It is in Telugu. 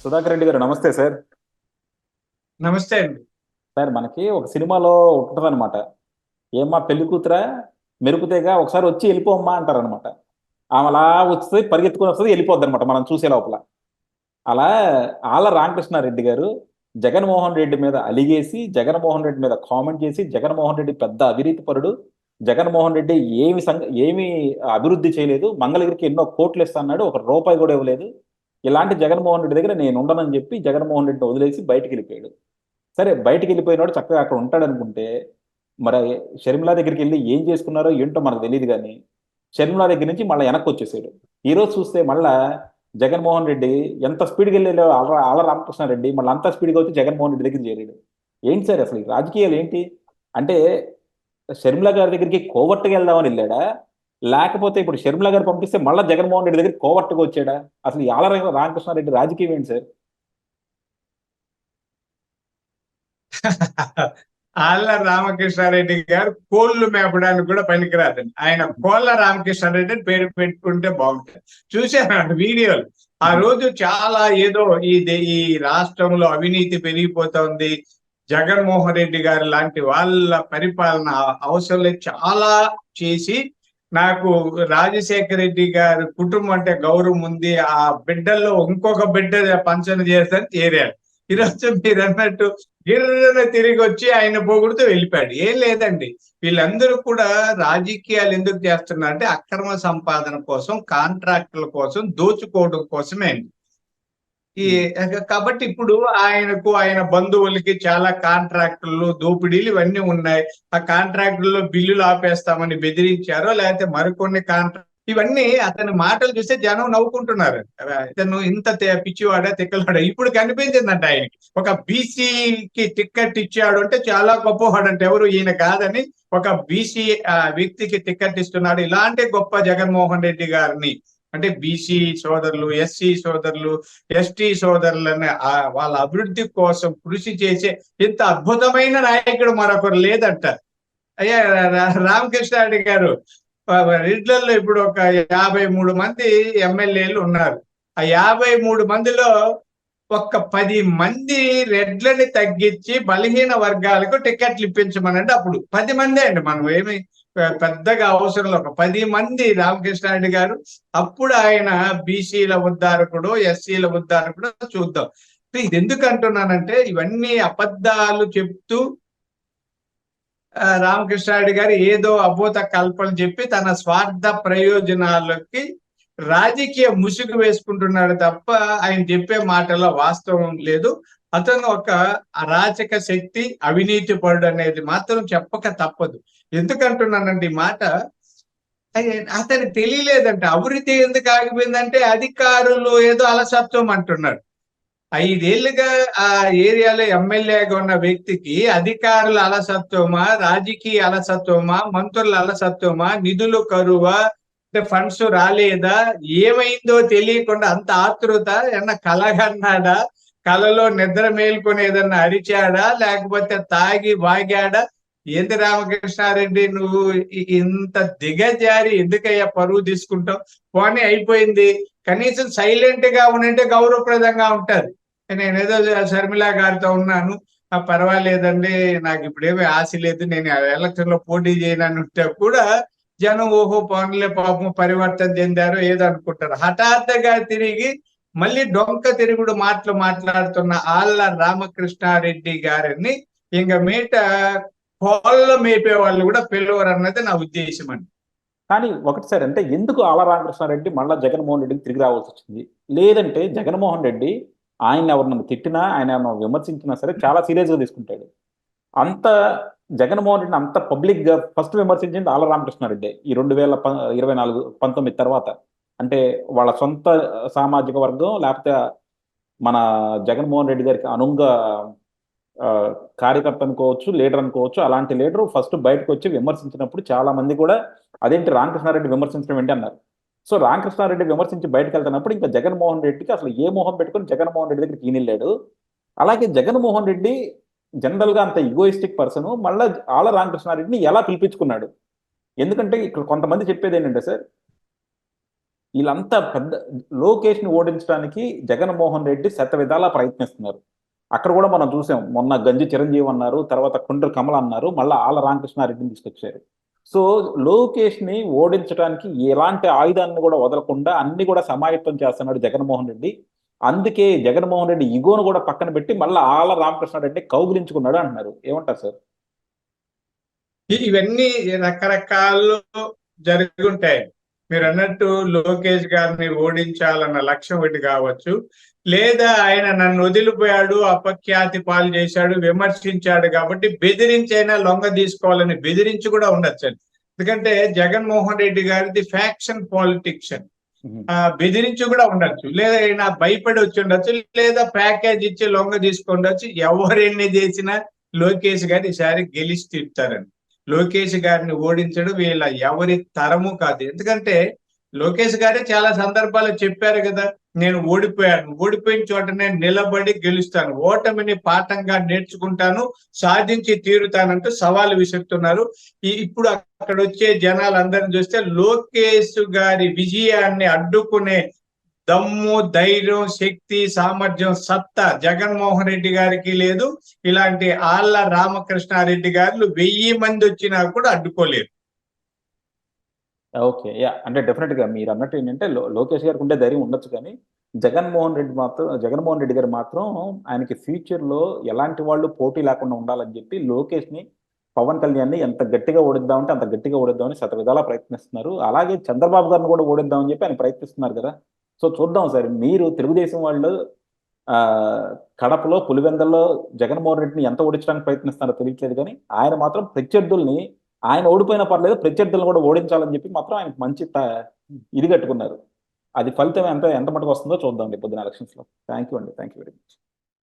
సుధాకర్ రెడ్డి గారు నమస్తే సార్. నమస్తే అండి. సార్ మనకి ఒక సినిమాలో ఉంటుందన్నమాట. ఏమ్మా పెళ్లి కూతురా, మెరుపుతేగా ఒకసారి వచ్చి వెళ్ళిపోమ్మా అంటారనమాట. ఆమె అలా వస్తుంది, పరిగెత్తుకొని వస్తుంది, వెళ్ళిపోద్ది అనమాట మనం చూసే లోపల. అలా ఆళ్ళ రామకృష్ణారెడ్డి గారు జగన్మోహన్ రెడ్డి మీద అలిగేసి, జగన్మోహన్ రెడ్డి మీద కామెంట్ చేసి, జగన్మోహన్ రెడ్డి పెద్ద అవినీతి పరుడు, జగన్మోహన్ రెడ్డి ఏమి అభివృద్ధి చేయలేదు, మంగళగిరికి ఎన్నో కోట్లు ఇస్తా అన్నాడు, ఒక రూపాయి కూడా ఇవ్వలేదు, ఇలాంటి జగన్మోహన్ రెడ్డి దగ్గర నేను ఉండనని చెప్పి జగన్మోహన్ రెడ్డిని వదిలేసి బయటికి వెళ్ళిపోయాడు. సరే, బయటికి వెళ్ళిపోయినోడు చక్కగా అక్కడ ఉంటాడు అనుకుంటే, మరి షర్మిల దగ్గరికి వెళ్ళి ఏం చేసుకున్నారో ఏంటో మనకు తెలియదు. కానీ షర్మిల దగ్గర నుంచి మళ్ళీ వెనక్కి వచ్చేసాడు. ఈ రోజు చూస్తే మళ్ళా జగన్మోహన్ రెడ్డి ఎంత స్పీడ్కి వెళ్ళాడో ఆళ్ళ రామకృష్ణారెడ్డి మళ్ళీ అంత స్పీడ్గా వచ్చి జగన్మోహన్ రెడ్డి దగ్గర చేరాడు. ఏంటి సార్ అసలు ఈ రాజకీయాలు ఏంటి? అంటే షర్మిల గారి దగ్గరికి కోవట్టుగా వెళ్దామని వెళ్ళాడా, లేకపోతే ఇప్పుడు షర్మిల గారు పంపిస్తే మళ్ళీ జగన్మోహన్ రెడ్డి దగ్గరికి కోవట్టుగా వచ్చాడా? అసలు ఈ ఆళ్ళ రామకృష్ణారెడ్డి రాజకీయం ఏంటి సార్? ఆళ్ళ రామకృష్ణారెడ్డి గారు కోళ్లు మేపడానికి కూడా పనికిరాదండి. ఆయన కోళ్ళ రామకృష్ణారెడ్డి అని పేరు పెట్టుకుంటే బాగుంటుంది. చూశాను వీడియోలు. ఆ రోజు చాలా ఏదో ఈ రాష్ట్రంలో అవినీతి పెరిగిపోతుంది, జగన్మోహన్ రెడ్డి గారు లాంటి వాళ్ళ పరిపాలన అవసరం లేదు చాలా చేసి, నాకు రాజశేఖర రెడ్డి గారి కుటుంబం అంటే గౌరవం ఉంది, ఆ బిడ్డల్లో ఇంకొక బిడ్డ పంచన చేస్తాను చేరారు. ఈరోజు మీరు అన్నట్టు గిర్రన తిరిగి వచ్చి ఆయన పొగుడుతూ వెళ్ళిపోయాడు. ఏం లేదండి, వీళ్ళందరూ కూడా రాజకీయాలు ఎందుకు చేస్తున్నారంటే అక్రమ సంపాదన కోసం, కాంట్రాక్టుల కోసం, దోచుకోవడం కోసమే అండి. ఈ కాబట్టి ఇప్పుడు ఆయనకు ఆయన బంధువులకి చాలా కాంట్రాక్టులు, దోపిడీలు ఇవన్నీ ఉన్నాయి. ఆ కాంట్రాక్టుల్లో బిల్లులు ఆపేస్తామని బెదిరించారో, లేకపోతే మరికొన్ని కాంట్రాక్ట్ ఇవన్నీ అతని మాటలు చూస్తే జనం నవ్వుకుంటున్నారు. ఇతను ఇంత పిచ్చివాడా, తిక్కలవాడా ఇప్పుడు కనిపించిందంట ఆయనకి. ఒక బీసీకి టిక్కెట్ ఇచ్చాడు అంటే చాలా గొప్పవాడు అంటే ఎవరు ఈయన కాదని, ఒక బీసీ వ్యక్తికి టిక్కెట్ ఇస్తున్నాడు. ఇలాంటి గొప్ప జగన్మోహన్ రెడ్డి గారిని అంటే బీసీ సోదరులు, ఎస్సీ సోదరులు, ఎస్టీ సోదరులని వాళ్ళ అభివృద్ధి కోసం కృషి చేసే ఇంత అద్భుతమైన నాయకుడు మరొకరు లేదంట. అయ్యా రామకృష్ణారెడ్డి గారు, రెడ్లలో ఇప్పుడు ఒక 53 మంది ఎమ్మెల్యేలు ఉన్నారు. ఆ 53 మందిలో ఒక్క 10 మంది రెడ్లని తగ్గించి బలహీన వర్గాలకు టికెట్లు ఇప్పించమనండి. అప్పుడు 10 మందే అండి, మనం ఏమి పెద్దగా అవసరం. ఒక 10 మంది రామకృష్ణారెడ్డి గారు, అప్పుడు ఆయన బీసీల ఉద్ధారకుడు, ఎస్సీల ఉద్ధారకుడు చూద్దాం. ఇది ఎందుకు అంటున్నానంటే, ఇవన్నీ అబద్ధాలు చెప్తూ రామకృష్ణారెడ్డి గారు ఏదో అబోధ కల్పన చెప్పి తన స్వార్థ ప్రయోజనాలకి రాజకీయ ముసుగు వేసుకుంటున్నాడు తప్ప ఆయన చెప్పే మాటల్లో వాస్తవం లేదు. అతను ఒక అరాచక శక్తి, అవినీతి పరుడు అనేది మాత్రం చెప్పక తప్పదు. ఎందుకంటున్నానండి ఈ మాట, అతనికి తెలియలేదంటే అభివృద్ధి ఎందుకు ఆగిపోయిందంటే అధికారులు ఏదో అలసత్వం అంటున్నాడు. 5 ఏళ్లుగా ఆ ఏరియాలో ఎమ్మెల్యేగా ఉన్న వ్యక్తికి అధికారుల అలసత్వమా, రాజకీయ అలసత్వమా, మంత్రుల అలసత్వమా, నిధులు కరువా, అంటే ఫండ్స్ రాలేదా, ఏమైందో తెలియకుండా అంత ఆతృత, ఏమన్నా కలగన్నాడా, కలలో నిద్ర మేల్కొని ఏదన్నా అరిచాడా, లేకపోతే తాగి వాగాడా? ఏంది రామకృష్ణారెడ్డి నువ్వు ఇంత దిగజారి ఎందుకయ్యా పరువు తీసుకుంటావు? పోనీ అయిపోయింది, కనీసం సైలెంట్ గా ఉంటే గౌరవప్రదంగా ఉంటది. నేనేదో షర్మిల గారితో ఉన్నాను, పర్వాలేదండి, నాకు ఇప్పుడేమీ ఆశ లేదు, నేను ఎలక్షన్ లో పోటీ చేయనని ఉంటే కూడా జనం ఓహో పనులే పాపం పరివర్తన చెందారు ఏదో అనుకుంటారు. హఠాత్తుగా తిరిగి మళ్ళీ డొంక తిరుగుడు మాటలు మాట్లాడుతున్న ఆళ్ళ రామకృష్ణారెడ్డి గారిని ఇంక మీట కోళ్ళ మేపే వాళ్ళు కూడా పిలవరు అన్నది నా ఉద్దేశం అండి. కానీ ఒకటి సార్, అంటే ఎందుకు ఆళ్ళ రామకృష్ణారెడ్డి మళ్ళీ జగన్మోహన్ రెడ్డికి తిరిగి రావాల్సి వచ్చింది? లేదంటే జగన్మోహన్ రెడ్డి ఆయన ఎవరినైనా తిట్టినా, ఆయన విమర్శించినా సరే చాలా సీరియస్గా తీసుకుంటాడు. అంత జగన్మోహన్ రెడ్డిని అంత పబ్లిక్ గా ఫస్ట్ విమర్శించింది ఆళ్ళ రామకృష్ణారెడ్డి ఈ 2024-19 తర్వాత. అంటే వాళ్ళ సొంత సామాజిక వర్గం, లేకపోతే మన జగన్మోహన్ రెడ్డి గారికి అనుంగ ఆ, కార్యకర్త అనుకోవచ్చు, లీడర్ అనుకోవచ్చు, అలాంటి లీడర్ ఫస్ట్ బయటకు వచ్చి విమర్శించినప్పుడు చాలా మంది కూడా అదేంటి రామకృష్ణారెడ్డి విమర్శించడం ఏంటి అన్నారు. సో రామకృష్ణారెడ్డి విమర్శించి బయటకు వెళ్తున్నప్పుడు ఇంకా జగన్మోహన్ రెడ్డికి అసలు ఏ మోహం పెట్టుకుని జగన్మోహన్ రెడ్డి దగ్గరికి ఈనిల్లాడు. అలాగే జగన్మోహన్ రెడ్డి జనరల్ గా అంత ఈగోయిస్టిక్ పర్సన్ మళ్ళీ ఆళ్ళ రామకృష్ణారెడ్డిని ఎలా పిలిపించుకున్నాడు? ఎందుకంటే ఇక్కడ కొంతమంది చెప్పేది ఏంటంటే సార్, వీళ్ళంతా పెద్ద లోకేష్ ని ఓడించడానికి జగన్మోహన్ రెడ్డి శతవిధాలా ప్రయత్నిస్తున్నారు. అక్కడ కూడా మనం చూసాం. మొన్న గంజి చిరంజీవి అన్నారు, తర్వాత కుండ్ర కమల్ అన్నారు, మళ్ళీ ఆళ్ళ రామకృష్ణారెడ్డిని తీసుకొచ్చారు. సో లోకేష్ ని ఓడించడానికి ఎలాంటి ఆయుధాన్ని కూడా వదలకుండా అన్ని కూడా సమాయత్తం చేస్తున్నాడు జగన్మోహన్ రెడ్డి. అందుకే జగన్మోహన్ రెడ్డి ఇగోను కూడా పక్కన పెట్టి మళ్ళీ ఆళ్ళ రామకృష్ణారెడ్డి కౌగిలించుకున్నాడు అంటున్నారు. ఏమంటారు సార్? ఇవన్నీ రకరకాలు జరుగుంటాయి. మీరు అన్నట్టు లోకేష్ గారిని ఓడించాలన్న లక్ష్యం ఒకటి కావచ్చు, లేదా ఆయన నన్ను వదిలిపోయాడు, అపఖ్యాతి పాలు చేశాడు, విమర్శించాడు కాబట్టి బెదిరించైనా లొంగ తీసుకోవాలని బెదిరించి కూడా ఉండొచ్చు. ఎందుకంటే జగన్మోహన్ రెడ్డి గారిది ఫ్యాక్షన్ పాలిటిక్స్. బెదిరించి కూడా ఉండొచ్చు, లేదా ఆయన భయపడి వచ్చి ఉండొచ్చు, లేదా ప్యాకేజ్ ఇచ్చి లొంగ తీసుకుండొచ్చు. ఎవరెన్ని చేసినా లోకేష్ గారు ఈసారి గెలిచి తీరుతారని. లోకేష్ గారిని ఓడించడం వీళ్ళ ఎవరి తరము కాదు. ఎందుకంటే లోకేష్ గారే చాలా సందర్భాలు చెప్పారు కదా, నేను ఓడిపోయాను, ఓడిపోయిన చోట నేను నిలబడి గెలుస్తాను, ఓటమిని పాఠంగా నేర్చుకుంటాను, సాధించి తీరుతానంటూ సవాలు విసురుతున్నారు. ఇప్పుడు అక్కడ వచ్చే జనాలందరిని చూస్తే లోకేష్ గారి విజయాన్ని అడ్డుకునే దమ్ము, ధైర్యం, శక్తి, సామర్థ్యం, సత్తా జగన్మోహన్ రెడ్డి గారికి లేదు. ఇలాంటి ఆళ్ళ రామకృష్ణారెడ్డి గారు 1000 మంది వచ్చినా కూడా అడ్డుకోలేరు. ఓకే. యాహ్! అంటే డెఫినిట్‌గా మీరన్నట్టు ఏంటంటే లోకేష్ గారికి ఉండే ధైర్యం ఉండొచ్చు కానీ, జగన్మోహన్ రెడ్డి గారు మాత్రం ఆయనకి ఫ్యూచర్‌లో ఎలాంటి వాళ్ళు పోటీ లేకుండా ఉండాలని చెప్పి లోకేష్‌ని, పవన్ కళ్యాణ్‌ని ఎంత గట్టిగా ఓడిద్దామంటే అంత గట్టిగా ఓడిద్దామని శతవిధాలా ప్రయత్నిస్తున్నారు. అలాగే చంద్రబాబు గారిని కూడా ఓడిద్దామని చెప్పి ఆయన ప్రయత్నిస్తున్నారు కదా! సో చూద్దాం సార్. మీరు తెలుగుదేశం వాళ్ళు కడపలో, పులివెందుల్లో జగన్మోహన్ రెడ్డిని ఎంత ఓడించడానికి ప్రయత్నిస్తున్నారో తెలియట్లేదు కానీ, ఆయన మాత్రం ప్రత్యర్థుల్ని ఆయన ఓడిపోయినా పర్లేదు ప్రత్యర్థులను కూడా ఓడించాలని చెప్పి మాత్రం ఆయనకు మంచి ఇది కట్టుకున్నారు. అది ఫలితం ఎంత ఎంత మటుకు వస్తుందో చూద్దాం రేపు పొద్దున ఎలక్షన్స్‌లో. థాంక్ యూ అండి. Thank you very much.